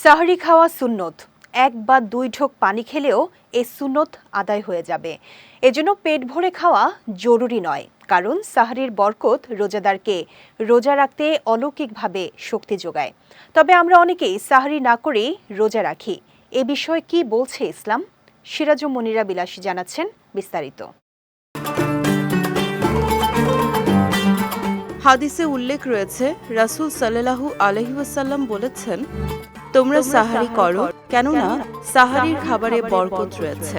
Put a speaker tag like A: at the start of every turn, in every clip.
A: সাহরি খাওয়া সুন্নত। এক বা দুই ঢোক পানি খেলেও এই সুন্নত আদায় হয়ে যাবে। এজন্য পেট ভরে খাওয়া জরুরি নয়, কারণ সাহরির বরকত রোজাদারকে রোজা রাখতে অলৌকিকভাবে শক্তি যোগায়। তবে আমরা অনেকেই সাহরি না করেই রোজা রাখি। এ বিষয়ে কি বলছে ইসলাম? সিরাজুম মনিরা বিলাসী জানাচ্ছেন বিস্তারিত।
B: হাদিসে উল্লেখ রয়েছে, রাসূল সাল্লাল্লাহু আলাইহি ওয়াসাল্লাম বলেছেন, তোমরা সাহারি করো, কেননা সাহারির খাবারে বরকত রয়েছে।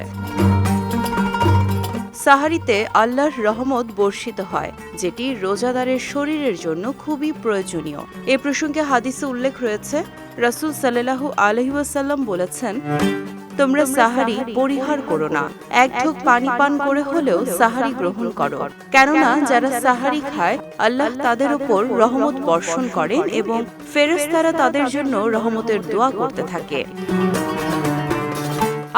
B: সাহারিতে আল্লাহর রহমত বর্ষিত হয়, যেটি রোজাদারের শরীরের জন্য খুবই প্রয়োজনীয়। এ প্রসঙ্গে হাদিসে উল্লেখ রয়েছে, রাসূল সাল্লাল্লাহু আলাইহি ওয়াসাল্লাম বলেছেন, তোমরা সাহারি পরিহার করো না, এক ঢোক পানি পান করে হলেও সাহারি গ্রহণ করো, কেননা যারা সাহারি খায় আল্লাহ তাদের উপর রহমত বর্ষণ করেন এবং ফেরেশতারা তাদের জন্য রহমতের দোয়া করতে থাকে।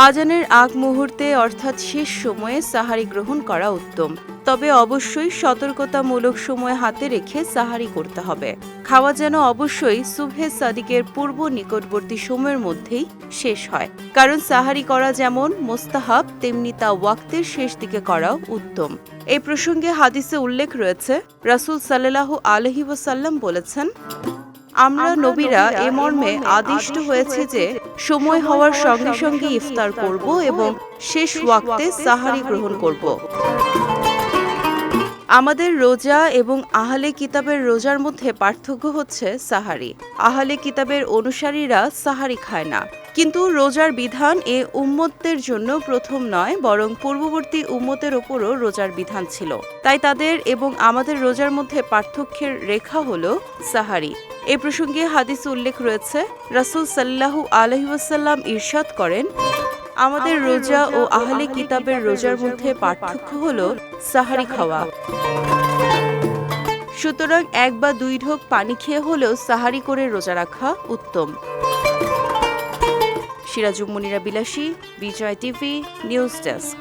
B: আজানের আগ মুহূর্তে অর্থাৎ শেষ সময়ে সাহারি গ্রহণ করা উত্তম, তবে অবশ্যই সতর্কতামূলক সময় হাতে রেখে সাহারি করতে হবে। খাওয়া যেন অবশ্যই সুবহে সাদিকের পূর্ব নিকটবর্তী সময়ের মধ্যেই শেষ হয়, কারণ সাহারি করা যেমন মোস্তাহাব, তেমনি তা ওয়াক্তের শেষ দিকে করাও উত্তম। এই প্রসঙ্গে হাদিসে উল্লেখ রয়েছে, রাসূল সাল্লাল্লাহু আলাইহি ওয়াসাল্লাম বলেছেন, আমরা নবীরা এ মর্মে আদিষ্ট হয়েছে যে সময় হওয়ার সঙ্গে সঙ্গে ইফতার করব এবং শেষ ওয়াক্তে সাহারি গ্রহণ করব। আমাদের রোজা এবং আহলে কিতাবের রোজার মধ্যে পার্থক্য হচ্ছে সাহারি। আহলে কিতাবের অনুসারীরা সাহারি খায় না, কিন্তু রোজার বিধান এ উম্মতের জন্য প্রথম নয়, বরং পূর্ববর্তী উম্মতের ওপরও রোজার বিধান ছিল। তাই তাদের এবং আমাদের রোজার মধ্যে পার্থক্যের রেখা হলো সাহারি। এ প্রসঙ্গে হাদিস উল্লেখ রয়েছে, রাসূল সাল্লাল্লাহু আলাইহি ওয়াসাল্লাম ইরশাদ করেন, আমাদের রোজা ও আহলে কিতাবের রোজার মধ্যে পার্থক্য হলো সাহারি খাওয়া। সুতরাং এক বা দুই ঢোক পানি খেয়ে হলেও সাহারি করে রোজা রাখা উত্তম। সিরাজুম মনিরা বিলাসী, বিজয় টিভি, নিউজ ডেস্ক।